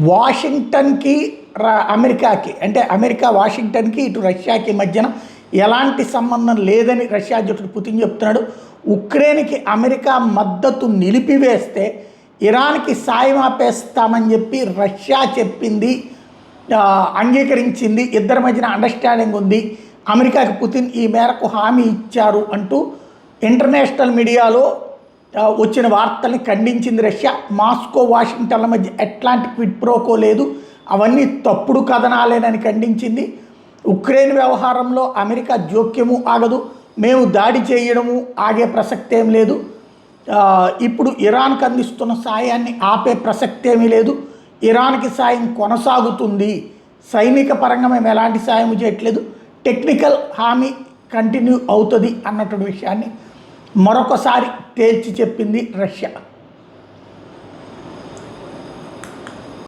వాషింగ్టన్కి అమెరికాకి అంటే అమెరికా వాషింగ్టన్కి ఇటు రష్యాకి మధ్యన ఎలాంటి సంబంధం లేదని రష్యా అధ్యక్షుడు పుతిన్ చెప్తున్నాడు. ఉక్రెయిన్కి అమెరికా మద్దతు నిలిపివేస్తే ఇరాన్కి సాయం ఆపేస్తామని చెప్పి రష్యా చెప్పింది, అంగీకరించింది, ఇద్దరి మధ్యన అండర్స్టాండింగ్ ఉంది, అమెరికాకి పుతిన్ ఈ మేరకు హామీ ఇచ్చారు అంటూ ఇంటర్నేషనల్ మీడియాలో వచ్చిన వార్తల్ని ఖండించింది రష్యా. మాస్కో వాషింగ్టన్ల మధ్య ఎట్లాంటి క్విడ్ ప్రోకో లేదు, అవన్నీ తప్పుడు కథనాలేనని ఖండించింది. ఉక్రెయిన్ వ్యవహారంలో అమెరికా జోక్యము ఆగదు, మేము దాడి చేయడము ఆగే ప్రసక్తి ఏం లేదు, ఇప్పుడు ఇరాన్కి అందిస్తున్న సాయాన్ని ఆపే ప్రసక్తి ఏమీ లేదు, ఇరాన్కి సాయం కొనసాగుతుంది, సైనిక పరంగా మేము ఎలాంటి సాయం చేయట్లేదు, టెక్నికల్ హామీ కంటిన్యూ అవుతుంది అన్నటువంటి విషయాన్ని మరొకసారి తేల్చి చెప్పింది రష్యా.